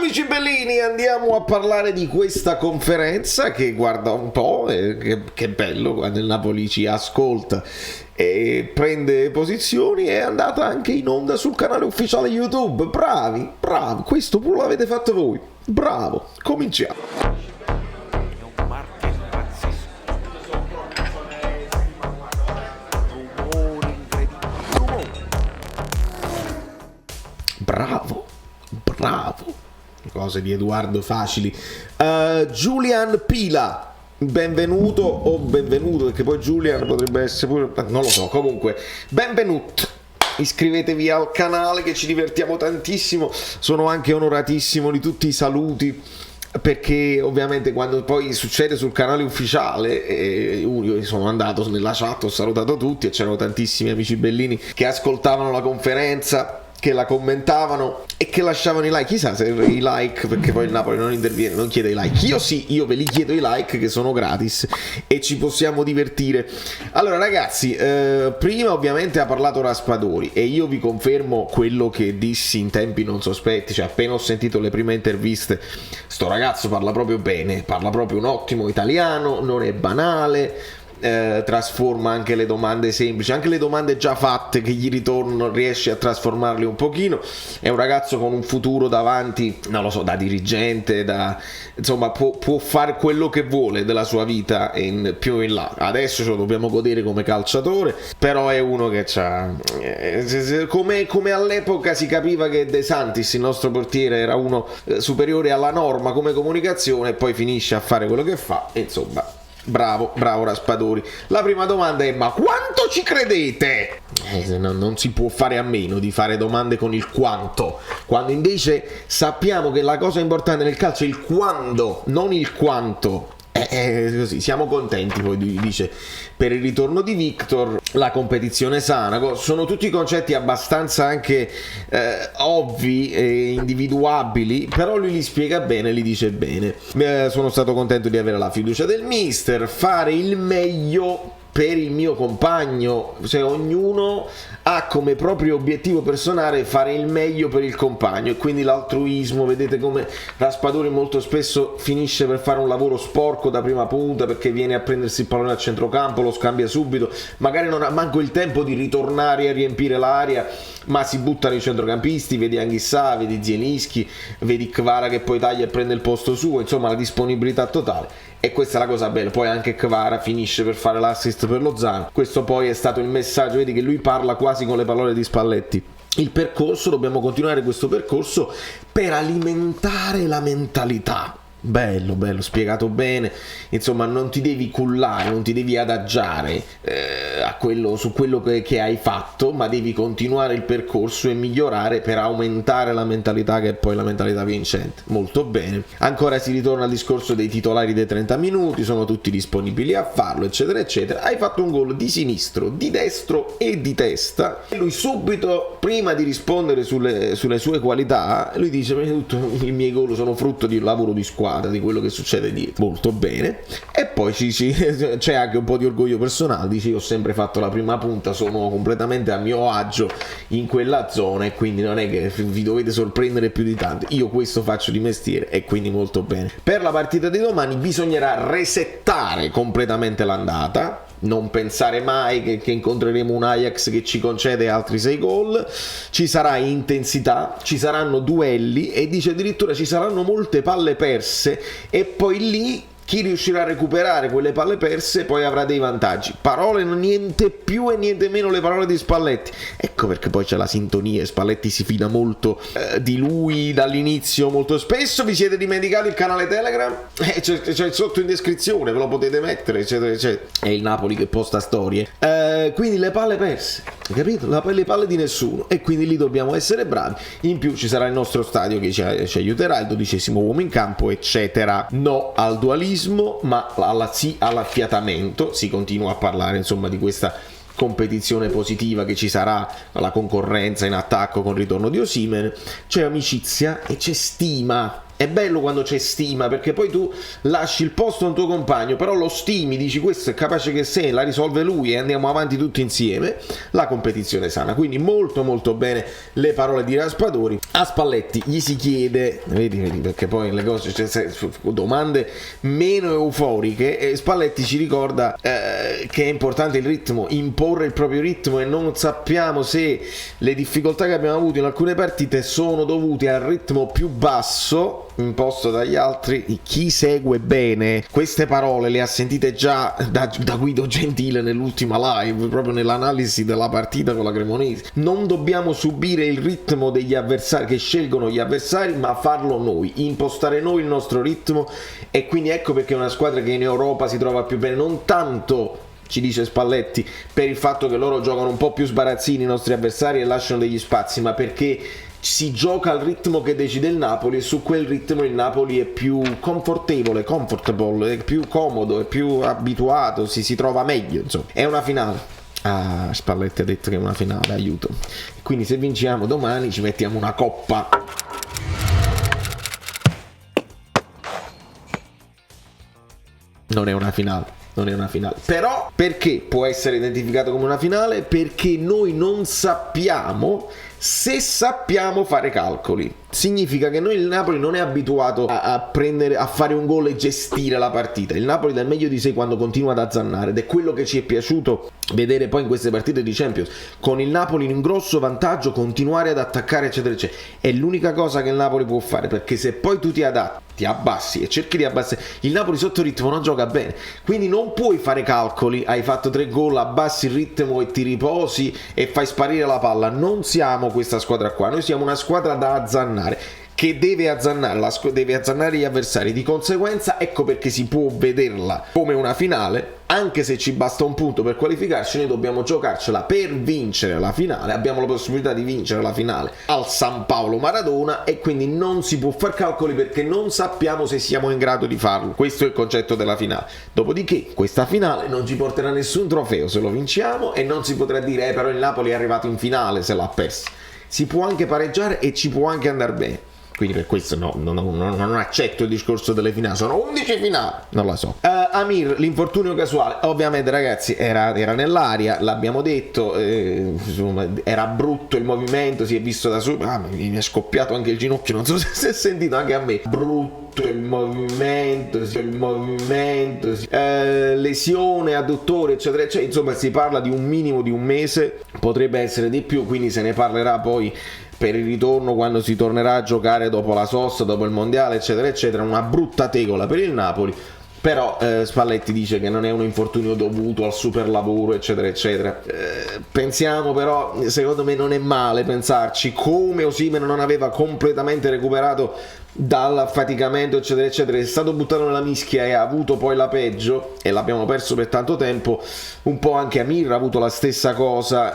Amici bellini, andiamo a parlare di questa conferenza che guarda un po', che bello quando il Napoli ci ascolta e prende posizioni. È andata anche in onda sul canale ufficiale YouTube. Bravi, questo pure l'avete fatto voi. Bravo, cominciamo. Bravo. Cose di Edoardo facili. Julian Pila, benvenuto o benvenuto, perché poi Julian potrebbe essere pure, non lo so, comunque benvenuto. Iscrivetevi al canale che ci divertiamo tantissimo. Sono anche onoratissimo di tutti i saluti, perché ovviamente quando poi succede sul canale ufficiale io sono andato nella chat, ho salutato tutti e c'erano tantissimi amici bellini che ascoltavano la conferenza, che la commentavano e che lasciavano i like. Chissà se i like, perché poi il Napoli non interviene, non chiede i like. Io sì, io ve li chiedo i like, che sono gratis e ci possiamo divertire. Allora ragazzi, prima ovviamente ha parlato Raspadori e io vi confermo quello che dissi in tempi non sospetti, cioè appena ho sentito le prime interviste. Sto ragazzo parla proprio bene, parla proprio un ottimo italiano, non è banale, trasforma anche le domande semplici, anche le domande già fatte che gli ritornano, riesce a trasformarle un pochino. È un ragazzo con un futuro davanti, non lo so, da dirigente, insomma può fare quello che vuole della sua vita più in là. Adesso ce lo dobbiamo godere come calciatore, però è uno che c'ha come all'epoca si capiva che De Santis, il nostro portiere, era uno superiore alla norma come comunicazione, e poi finisce a fare quello che fa, e insomma bravo Raspadori. La prima domanda è: ma quanto ci credete? Non si può fare a meno di fare domande con il quanto, quando invece sappiamo che la cosa importante nel calcio è il quando, non il quanto. Così siamo contenti. Poi dice: per il ritorno di Victor, la competizione sana. Sono tutti concetti abbastanza anche ovvi e individuabili, però lui li spiega bene, li dice bene. Sono stato contento di avere la fiducia del mister, fare il meglio per il mio compagno. Se ognuno ha come proprio obiettivo personale fare il meglio per il compagno, e quindi l'altruismo. Vedete come Raspadori molto spesso finisce per fare un lavoro sporco da prima punta, perché viene a prendersi il pallone a centrocampo, lo scambia subito, magari non ha manco il tempo di ritornare a riempire l'area, ma si buttano i centrocampisti. Vedi Anghissà, vedi Zielinski, vedi Kvara che poi taglia e prende il posto suo, insomma la disponibilità totale. E questa è la cosa bella. Poi anche Kvara finisce per fare l'assist per Lozano. Questo poi è stato il messaggio, vedi che lui parla quasi con le parole di Spalletti. Il percorso, dobbiamo continuare questo percorso per alimentare la mentalità. Bello, spiegato bene. Insomma, non ti devi cullare, non ti devi adagiare su quello che hai fatto, ma devi continuare il percorso e migliorare per aumentare la mentalità, che è poi la mentalità vincente. Molto bene. Ancora si ritorna al discorso dei titolari dei 30 minuti, sono tutti disponibili a farlo, eccetera eccetera. Hai fatto un gol di sinistro, di destro e di testa, e lui subito, prima di rispondere sulle sue qualità, lui dice: prima di tutto i miei gol sono frutto di un lavoro di squadra, di quello che succede dietro. Molto bene. E poi c'è anche un po' di orgoglio personale. Dice: io ho sempre fatto la prima punta, sono completamente a mio agio in quella zona, e quindi non è che vi dovete sorprendere più di tanto, io questo faccio di mestiere. E quindi molto bene. Per la partita di domani bisognerà resettare completamente l'andata, non pensare mai che incontreremo un Ajax che ci concede altri 6 gol. Ci sarà intensità, ci saranno duelli, e dice addirittura ci saranno molte palle perse, e poi lì chi riuscirà a recuperare quelle palle perse poi avrà dei vantaggi. Parole, niente più e niente meno le parole di Spalletti. Ecco perché poi c'è la sintonia, e Spalletti si fida molto di lui dall'inizio. Molto spesso vi siete dimenticati il canale Telegram, c'è sotto in descrizione, ve lo potete mettere, eccetera eccetera. È il Napoli che posta storie. Quindi le palle perse, capito? Le palle di nessuno, e quindi lì dobbiamo essere bravi. In più ci sarà il nostro stadio che ci aiuterà, il 12° uomo in campo, eccetera. No al dualismo, ma sì all'affiatamento. Si continua a parlare insomma di questa competizione positiva che ci sarà, la concorrenza in attacco con il ritorno di Osimhen. C'è amicizia e c'è stima È bello quando c'è stima, perché poi tu lasci il posto a un tuo compagno, però lo stimi, dici questo è capace che sei, la risolve lui e andiamo avanti tutti insieme. La competizione sana. Quindi molto molto bene le parole di Raspadori. A Spalletti gli si chiede, vedi perché poi le cose, domande meno euforiche, e Spalletti ci ricorda che è importante il ritmo, imporre il proprio ritmo, e non sappiamo se le difficoltà che abbiamo avuto in alcune partite sono dovute al ritmo più basso imposto dagli altri. Chi segue bene queste parole le ha sentite già da Guido Gentile nell'ultima live, proprio nell'analisi della partita con la Cremonese. Non dobbiamo subire il ritmo degli avversari che scelgono gli avversari, ma farlo noi, impostare noi il nostro ritmo. E quindi ecco perché è una squadra che in Europa si trova più bene, non tanto, ci dice Spalletti, per il fatto che loro giocano un po' più sbarazzini i nostri avversari e lasciano degli spazi, ma perché si gioca al ritmo che decide il Napoli, e su quel ritmo il Napoli è più comfortable, è più comodo, è più abituato, si trova meglio, insomma. È una finale. Spalletti ha detto che è una finale, aiuto. Quindi se vinciamo domani ci mettiamo una coppa. Non è una finale. Però perché può essere identificato come una finale? Perché noi non sappiamo se sappiamo fare calcoli. Significa che il Napoli non è abituato a fare un gol e gestire la partita. Il Napoli dà il meglio di sé quando continua ad azzannare, ed è quello che ci è piaciuto vedere poi in queste partite di Champions, con il Napoli in un grosso vantaggio continuare ad attaccare eccetera eccetera. È l'unica cosa che il Napoli può fare, perché se poi tu ti adatti, abbassi e cerchi di abbassare, il Napoli sotto ritmo non gioca bene, quindi non puoi fare calcoli. Hai fatto 3 gol, abbassi il ritmo e ti riposi e fai sparire la palla. Non siamo questa squadra qua, noi siamo una squadra da azzannare, che deve azzannare gli avversari. Di conseguenza ecco perché si può vederla come una finale. Anche se ci basta un punto per qualificarci, noi dobbiamo giocarcela per vincere la finale. Abbiamo la possibilità di vincere la finale al San Paolo Maradona, e quindi non si può far calcoli perché non sappiamo se siamo in grado di farlo. Questo è il concetto della finale. Dopodiché questa finale non ci porterà nessun trofeo se lo vinciamo, e non si potrà dire però il Napoli è arrivato in finale se l'ha persa. Si può anche pareggiare e ci può anche andare bene. Quindi per questo non accetto il discorso delle finali. Sono 11 finali, non la so. Amir, l'infortunio casuale, ovviamente ragazzi era nell'aria, l'abbiamo detto, insomma, era brutto il movimento, si è visto da subito. Mi è scoppiato anche il ginocchio, non so se si è sentito anche a me. Brutto il movimento, lesione, adduttore eccetera eccetera. Insomma si parla di un minimo di un mese, potrebbe essere di più, quindi se ne parlerà poi per il ritorno, quando si tornerà a giocare dopo la sosta, dopo il mondiale eccetera eccetera. Una brutta tegola per il Napoli, però Spalletti dice che non è un infortunio dovuto al super lavoro eccetera eccetera. Pensiamo però, secondo me non è male pensarci, come Osimhen non aveva completamente recuperato dall'affaticamento eccetera eccetera, è stato buttato nella mischia e ha avuto poi la peggio e l'abbiamo perso per tanto tempo. Un po' anche Amir ha avuto la stessa cosa,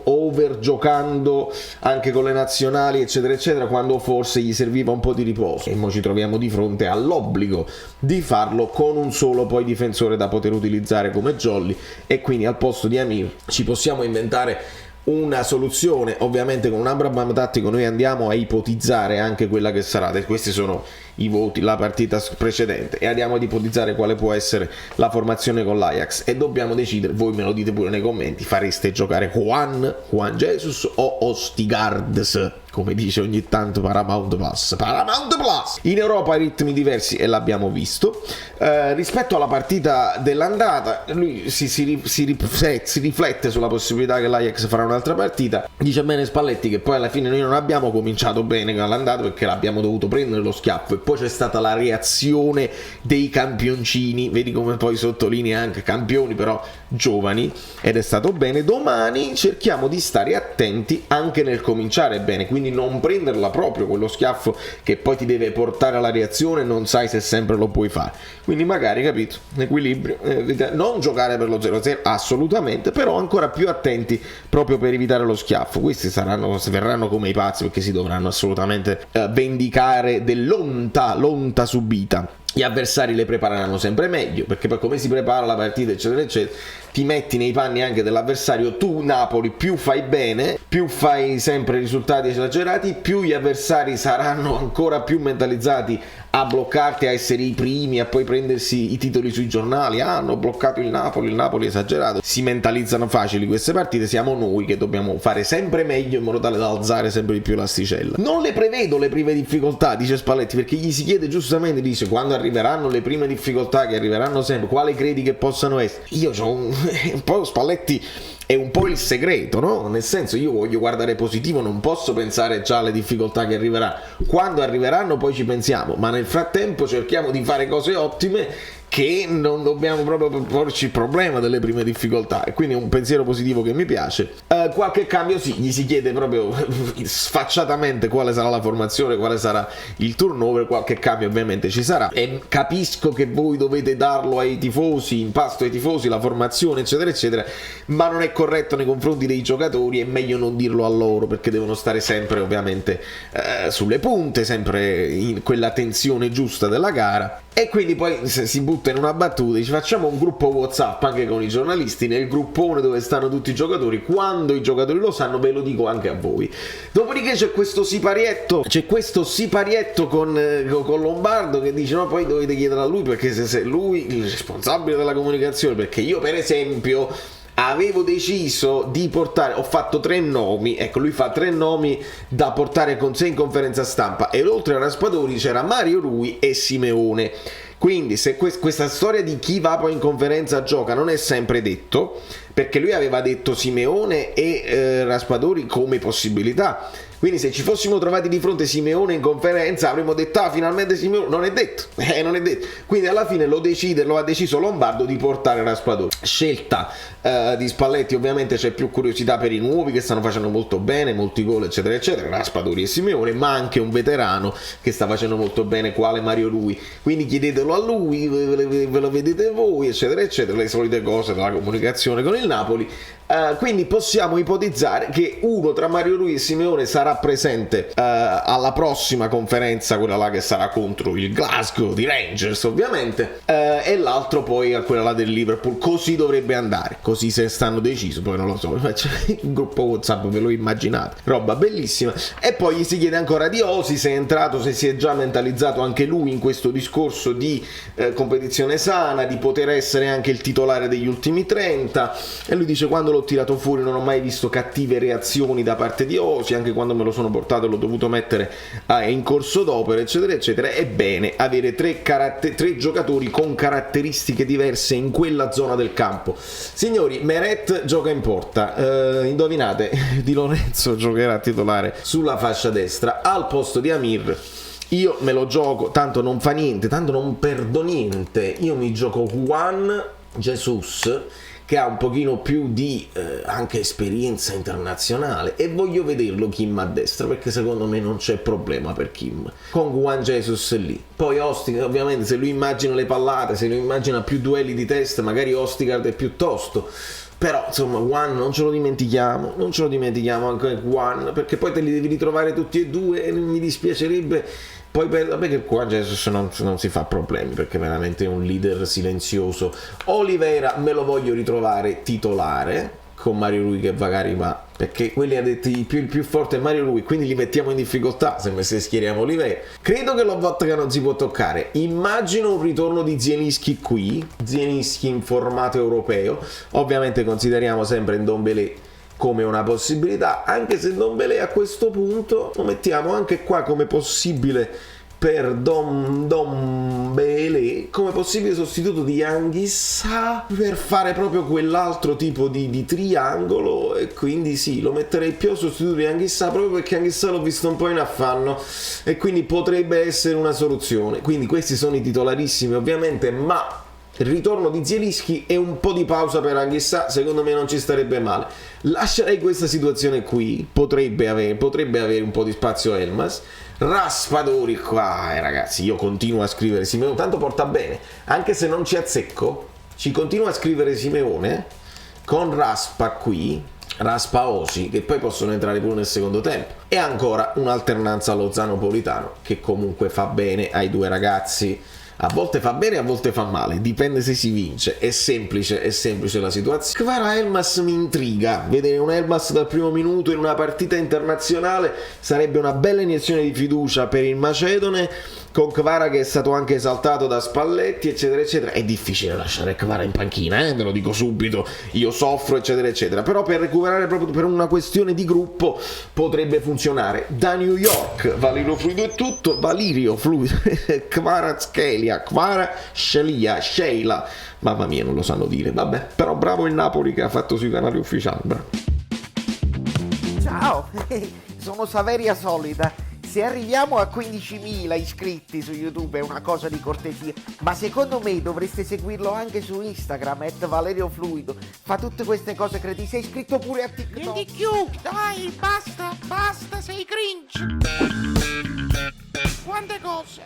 overgiocando anche con le nazionali eccetera eccetera, quando forse gli serviva un po' di riposo, e ora ci troviamo di fronte all'obbligo di farlo con un solo poi difensore da poter utilizzare come Jolly, e quindi al posto di Amir ci possiamo inventare una soluzione. Ovviamente con un Amrabat tattico noi andiamo a ipotizzare anche quella che sarà, questi sono i voti, la partita precedente, e andiamo ad ipotizzare quale può essere la formazione con l'Ajax, e dobbiamo decidere, voi me lo dite pure nei commenti, fareste giocare Juan Jesus o Ostigards, come dice ogni tanto Paramount Plus. In Europa ritmi diversi, e l'abbiamo visto. Rispetto alla partita dell'andata, lui si riflette sulla possibilità che l'Ajax farà un'altra partita. Dice bene Spalletti che poi alla fine noi non abbiamo cominciato bene con l'andata, perché l'abbiamo dovuto prendere lo schiaffo, e poi c'è stata la reazione dei campioncini, vedi come poi sottolinea anche campioni però giovani, ed è stato bene. Domani cerchiamo di stare attenti anche nel cominciare bene, quindi non prenderla proprio quello schiaffo che poi ti deve portare alla reazione, non sai se sempre lo puoi fare, quindi magari, capito, equilibrio, non giocare per lo 0-0 assolutamente, però ancora più attenti proprio per evitare lo schiaffo. Questi verranno come i pazzi, perché si dovranno assolutamente vendicare dell'onta subita. Gli avversari le prepareranno sempre meglio, perché poi come si prepara la partita eccetera eccetera ti metti nei panni anche dell'avversario. Tu Napoli più fai bene, più fai sempre risultati esagerati, più gli avversari saranno ancora più mentalizzati a bloccarti, a essere i primi, a poi prendersi i titoli sui giornali. Hanno bloccato il Napoli esagerato. Si mentalizzano facili queste partite, siamo noi che dobbiamo fare sempre meglio in modo tale da alzare sempre di più l'asticella. Non le prevedo le prime difficoltà, dice Spalletti, perché gli si chiede giustamente, dice, quando arriveranno le prime difficoltà, che arriveranno sempre, quale credi che possano essere? Io c'ho un po' Spalletti è un po' il segreto, no? Nel senso, io voglio guardare positivo, non posso pensare già alle difficoltà che arriveranno. Quando arriveranno poi ci pensiamo, ma nel frattempo cerchiamo di fare cose ottime, che non dobbiamo proprio porci il problema delle prime difficoltà, e quindi è un pensiero positivo che mi piace. Qualche cambio sì, gli si chiede proprio sfacciatamente quale sarà la formazione, quale sarà il turnover. Qualche cambio ovviamente ci sarà, e capisco che voi dovete darlo ai tifosi, in pasto ai tifosi, la formazione eccetera eccetera, ma non è corretto nei confronti dei giocatori, è meglio non dirlo a loro, perché devono stare sempre ovviamente sulle punte, sempre in quella tensione giusta della gara. E quindi poi si butta in una battuta, dice facciamo un gruppo WhatsApp anche con i giornalisti, nel gruppone dove stanno tutti i giocatori, quando i giocatori lo sanno ve lo dico anche a voi. Dopodiché c'è questo siparietto con Lombardo, che dice no, poi dovete chiedere a lui, perché se lui il responsabile della comunicazione, perché io per esempio avevo deciso di portare, ho fatto 3 nomi, ecco, lui fa 3 nomi da portare con sé in conferenza stampa, e oltre a Raspadori c'era Mario Rui e Simeone. Quindi se questa storia di chi va poi in conferenza gioca non è sempre detto, perché lui aveva detto Simeone e Raspadori come possibilità. Quindi se ci fossimo trovati di fronte Simeone in conferenza avremmo detto finalmente Simeone, non è detto, non è detto. Quindi alla fine lo ha deciso Lombardo di portare Raspadori. Scelta di Spalletti, ovviamente c'è più curiosità per i nuovi che stanno facendo molto bene, molti gol eccetera eccetera, Raspadori e Simeone, ma anche un veterano che sta facendo molto bene quale Mario Rui. Quindi chiedetelo a lui, ve lo vedete voi eccetera eccetera, le solite cose della comunicazione con il Napoli. Quindi possiamo ipotizzare che uno tra Mario Rui e Simeone sarà presente alla prossima conferenza, quella là che sarà contro il Glasgow di Rangers ovviamente, e l'altro poi a quella là del Liverpool. Così dovrebbe andare, così se stanno deciso, poi non lo so, il gruppo WhatsApp ve lo immaginate, roba bellissima. E poi gli si chiede ancora di Osi, se è entrato, se si è già mentalizzato anche lui in questo discorso di competizione sana, di poter essere anche il titolare degli ultimi 30, e lui dice quando l'ho tirato fuori non ho mai visto cattive reazioni da parte di Osi, anche quando me lo sono portato l'ho dovuto mettere in corso d'opera eccetera eccetera. È bene avere 3 giocatori con caratteristiche diverse in quella zona del campo. Signori, Meret gioca in porta, indovinate, Di Lorenzo giocherà titolare sulla fascia destra al posto di Amir. Io me lo gioco, tanto non fa niente, tanto non perdo niente, io mi gioco Juan Jesus, che ha un pochino più di anche esperienza internazionale, e voglio vederlo Kim a destra, perché secondo me non c'è problema per Kim con Juan Jesus lì. Poi Ostigard, ovviamente, se lui immagina le pallate, se lui immagina più duelli di testa, magari Ostigard è più tosto, però insomma Juan non ce lo dimentichiamo anche Juan, perché poi te li devi ritrovare tutti e due e mi dispiacerebbe. Poi vabbè che qua Jesus non si fa problemi, perché veramente è un leader silenzioso. Oliveira me lo voglio ritrovare titolare con Mario Rui che magari va, perché quelli ha detto il più forte è Mario Rui, quindi li mettiamo in difficoltà se schieriamo Oliveira. Credo che Lobotka non si può toccare, immagino un ritorno di Zielinski qui, Zielinski in formato europeo. Ovviamente consideriamo sempre Ndombele come una possibilità, anche se Ndombele a questo punto lo mettiamo anche qua come possibile per Ndombele, come possibile sostituto di Anguissa, per fare proprio quell'altro tipo di triangolo, e quindi sì, lo metterei più a sostituto di Anguissa, proprio perché Anguissa l'ho visto un po' in affanno e quindi potrebbe essere una soluzione. Quindi questi sono i titolarissimi ovviamente, ma il ritorno di Zielinski e un po' di pausa per Anguissa secondo me non ci starebbe male. Lascerei questa situazione qui, potrebbe avere un po' di spazio Elmas. Raspadori qua, ragazzi, io continuo a scrivere Simeone, tanto porta bene, anche se non ci azzecco, ci continuo a scrivere Simeone con Raspa qui, Raspa Osi, che poi possono entrare pure nel secondo tempo, e ancora un'alternanza Lozano-Politano che comunque fa bene ai due ragazzi. A volte fa bene, a volte fa male, dipende se si vince. È semplice la situazione. Kvara Elmas mi intriga. Vedere un Elmas dal primo minuto in una partita internazionale sarebbe una bella iniezione di fiducia per il macedone, con Kvara che è stato anche esaltato da Spalletti, eccetera eccetera. È difficile lasciare Kvara in panchina, ve lo dico subito, io soffro, eccetera eccetera, però per recuperare proprio per una questione di gruppo potrebbe funzionare. Da New York, Valirio Fluido è tutto, Valirio Fluido, Kvaratskhelia, Sheila, mamma mia, non lo sanno dire, vabbè, però bravo il Napoli che ha fatto sui canali ufficiali, bravo. Ciao, sono Saveria Solida. Se arriviamo a 15.000 iscritti su YouTube è una cosa di cortesia, ma secondo me dovreste seguirlo anche su Instagram, @ValerioFluido. Fa tutte queste cose credi. Sei iscritto pure a TikTok. Non di più, dai, basta, sei cringe. Quante cose.